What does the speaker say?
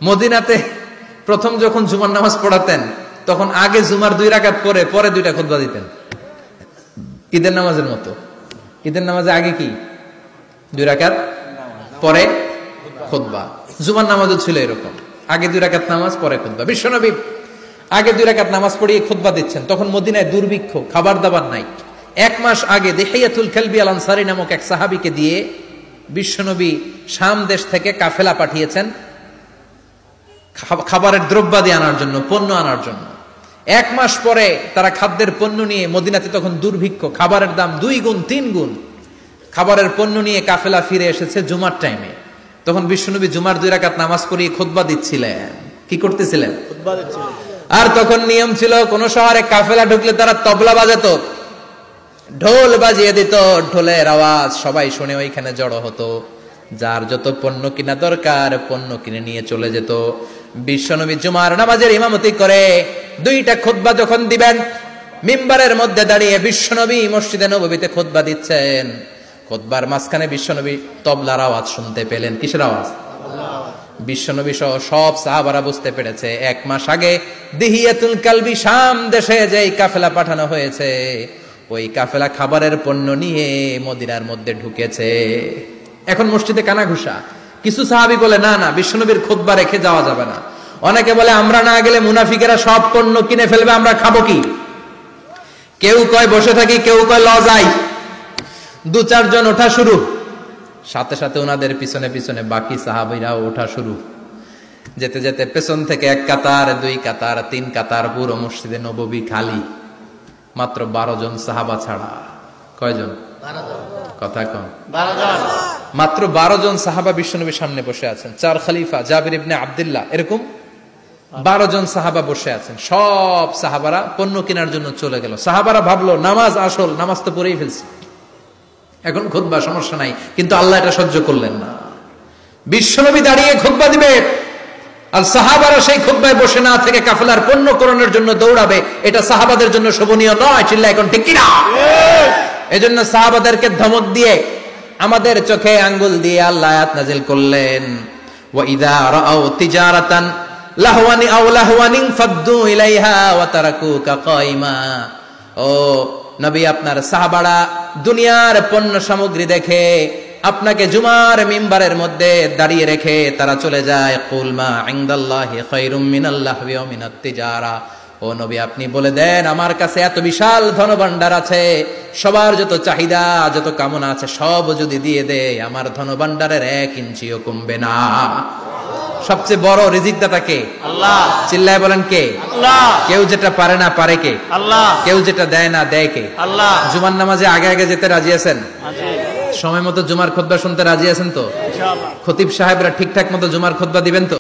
মদিনাতে প্রথম যখন জুমার নামাজ পড়াতেন তখন আগে জুমার 2 রাকাত পরে পরে 2টা খুতবা দিতেন, ঈদের নামাজের মতো। ঈদের নামাজে আগে কি 2 রাকাত পরে খুতবা, জুমার নামাজও ছিল এরকম, আগে 2 রাকাত নামাজ পরে খুতবা। বিশ্বনবী আগে 2 রাকাত নামাজ পড়িয়ে খুতবা দিচ্ছেন, তখন মদিনায় দুর্ভিক্ষ, খাবার দাবার নাই। 1 মাস আগে দিহিয়াতুল কালবি আল আনসারী নামক এক সাহাবীকে দিয়ে বিশ্বনবী শাম দেশ থেকে কাফেলা পাঠিয়েছেন খাবারের দ্রব্যাদি আনার জন্য, পণ্য আনার জন্য। 1 মাস পরে তারা খাদ্যের পণ্য নিয়ে, মদিনাতে তখন দুর্ভিক্ষ, খাবারের দাম 2 গুণ 3 গুণ, খাবারের পণ্য নিয়ে কাফেলা ফিরে এসেছে জুমার টাইমে। তখন বিশ্বনবী জুমার 2 রাকাত নামাজ পড়িয়ে খুতবা দিচ্ছিলেন। কি করতেছিলেন? খুতবা দিচ্ছিলেন। আর তখন নিয়ম ছিল, কোন শহরে কাফেলা ঢুকলে তারা তবলা বাজাতো, ঢোল বাজিয়ে দিত, ঢোলের আওয়াজ সবাই শুনে ওইখানে জড়ো হতো। যার যত পণ্য কিনা দরকার পণ্য কিনে নিয়ে চলে যেত। বিশ্বনবী জুমার নামাজের ইমামতি করে 2টা খুতবা যখন দিবেন, মিম্বারের মধ্যে দাঁড়িয়ে বিশ্বনবী মসজিদে নববীতে খুতবা দিচ্ছেন। খুতবার মাঝখানে বিশ্বনবী তবলার আওয়াজ শুনতে পেলেন। কিসের আওয়াজ? বিশ্বনবী সহ সব সাহাবারা বুঝতে পেরেছে 1 মাস আগে দিহিয়াতুল কালবি শাম দেশে যেই কাফেলা পাঠানো হয়েছে, ওই কাফেলা খাবারের পণ্য নিয়ে মদিনার মধ্যে ঢুকেছে। এখন মসজিদে কানাঘুষা। কিছু সাহাবী বলে না না, বিশ্বনবীর খুতবা রেখে যাওয়া যাবে না। অনেকে বলে আমরা না গেলে মুনাফিকেরা সব পণ্য কিনে ফেলবে, আমরা খাবো কি? কেউ কয় বসে থাকি, কেউ কয় ল যাই। 2-4 জন ওঠা শুরু, সাথে সাথে ওনাদের পিছনে পিছনে বাকি সাহাবীরাও ওঠা শুরু। যেতে যেতে পেছন থেকে 1 কাতার, 2 কাতার, 3 কাতার, পুরো মসজিদে নববী খালি, মাত্র 12 জন সাহাবা ছাড়া। কয়জন? 12 জন। কথা কম। 12 জন। মাত্র 12 জন সাহাবা বিশ্বনবীর সামনে বসে আছেন। 4 খলিফা, জাবির ইবনে আব্দুল্লাহ, এরকম 12 জন সাহাবা বসে আছেন। সব সাহাবারা পণ্য কেনার জন্য চলে গেল। সাহাবারা ভাবলো নামাজ আসল, নামাজ তো পড়েই ফেলছি, এখন খুতবা সমস্যা নাই। কিন্তু আল্লাহ এটা সহ্য করলেন না। বিশ্বনবী দাঁড়িয়ে খুতবা দিবে আর সাহাবারা সেই খুতবায় বসে না থেকে কাফেলার পণ্য করণের জন্য দৌড়াবে, এটা সাহাবাদের জন্য শোভনীয় নয়। চিল্লা এখন ঠিক কিনা? এজন্য সাহাবাদেরকে ধমক দিয়ে, আমাদের চোখে আঙ্গুল দিয়ে আল্লাহ আয়াত নাযিল করলেন, ওয়া ইযা রাআউ তিজারাতান লাহওয়ানি আও লাহওয়ানিন ফাদ্দু ইলাইহা ওয়া তারাকুকা কাইমা। ও নবী, আপনার সাহাবারা দুনিয়ার পণ্য সামগ্রী দেখে আপনাকে জুমার মিম্বারের মধ্যে দাঁড়িয়ে রেখে তারা চলে যায়। কুল মা ইনদাল্লাহি খায়রুম মিনাল লাহওয়ি ওয়া মিনাত তিজারা। ও নবী, আপনি বলে দেন আমার কাছে এত বিশাল ধনভাণ্ডার আছে, সবার যত চাহিদা যত কামনা আছে সব যদি দিয়ে দেয়, আমার ধনভাণ্ডারের 1 ইঞ্চিও কমবে না। সবচেয়ে বড় রিজিকদাতা কে? আল্লাহ। চিল্লায় বলেন কে? আল্লাহ। কেউ যেটা পারে না পারে কে? আল্লাহ। কেউ যেটা দেয় না দেয় কে? আল্লাহ। জুমার নামাজে আগে আগে যেতে রাজি আছেন? সময় মতো জুমার খুতবা শুনতে রাজি আছেন তো? ইনশাআল্লাহ। খতিব সাহেবরা ঠিকঠাক মতো জুমার খুতবা দিবেন তো?